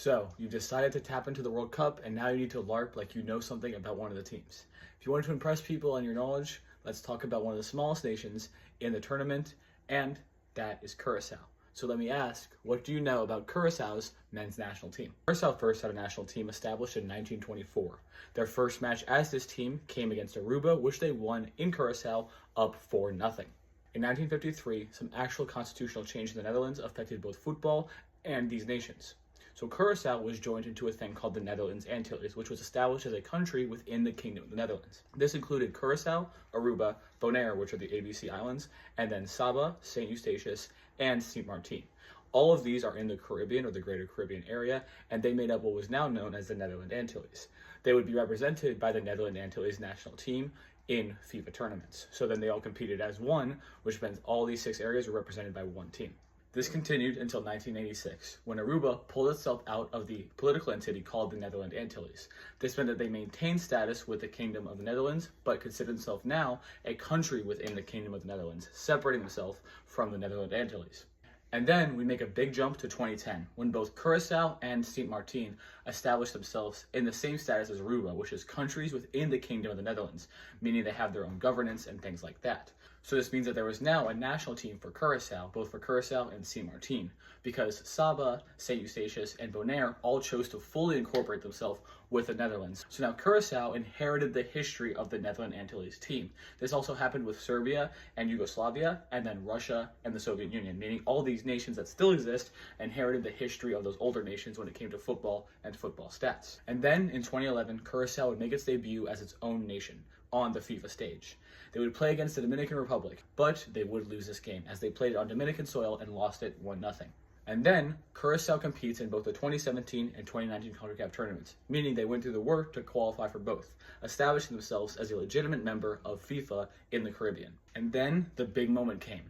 So, you've decided to tap into the World Cup, and now you need to LARP like you know something about one of the teams. If you wanted to impress people on your knowledge, let's talk about one of the smallest nations in the tournament, and that is Curaçao. So let me ask, what do you know about Curaçao's men's national team? Curaçao first had a national team established in 1924. Their first match as this team came against Aruba, which they won in Curaçao up 4-0. In 1953, some actual constitutional change in the Netherlands affected both football and these nations. So Curaçao was joined into a thing called the Netherlands Antilles, which was established as a country within the Kingdom of the Netherlands. This included Curaçao, Aruba, Bonaire, which are the ABC Islands, and then Saba, St. Eustatius, and St. Martin. All of these are in the Caribbean, or the Greater Caribbean area, and they made up what was now known as the Netherlands Antilles. They would be represented by the Netherlands Antilles national team in FIFA tournaments. So then they all competed as one, which meant all these 6 areas were represented by one team. This continued until 1986, when Aruba pulled itself out of the political entity called the Netherlands Antilles. This meant that they maintained status with the Kingdom of the Netherlands, but considered themselves now a country within the Kingdom of the Netherlands, separating themselves from the Netherlands Antilles. And then we make a big jump to 2010, when both Curaçao and St. Martin established themselves in the same status as Aruba, which is countries within the Kingdom of the Netherlands, meaning they have their own governance and things like that. So this means that there was now a national team for Curaçao, both for Curaçao and St. Martin, because Saba, St. Eustatius, and Bonaire all chose to fully incorporate themselves with the Netherlands. So now Curaçao inherited the history of the Netherlands Antilles team. This also happened with Serbia and Yugoslavia, and then Russia and the Soviet Union, meaning all these nations that still exist inherited the history of those older nations when it came to football and football stats. And then in 2011, Curaçao would make its debut as its own nation on the FIFA stage. They would play against the Dominican Republic, but they would lose this game as they played on Dominican soil and lost it 1-0. And then Curaçao competes in both the 2017 and 2019 CONCACAF tournaments, meaning they went through the work to qualify for both, establishing themselves as a legitimate member of FIFA in the Caribbean. And then the big moment came.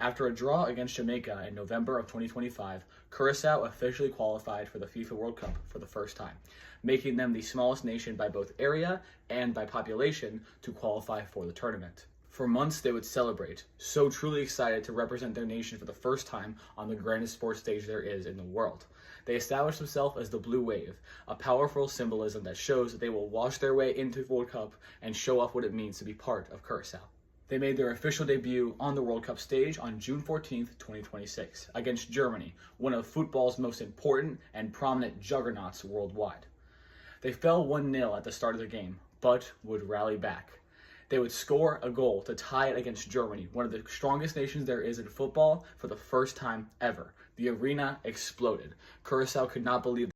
After a draw against Jamaica in November of 2025, Curaçao officially qualified for the FIFA World Cup for the first time, making them the smallest nation by both area and by population to qualify for the tournament. For months, they would celebrate, so truly excited to represent their nation for the first time on the grandest sports stage there is in the world. They established themselves as the Blue Wave, a powerful symbolism that shows that they will wash their way into the World Cup and show off what it means to be part of Curaçao. They made their official debut on the World Cup stage on June 14th, 2026, against Germany, one of football's most important and prominent juggernauts worldwide. They fell 1-0 at the start of the game, but would rally back. They would score a goal to tie it against Germany, one of the strongest nations there is in football, for the first time ever. The arena exploded. Curaçao could not believe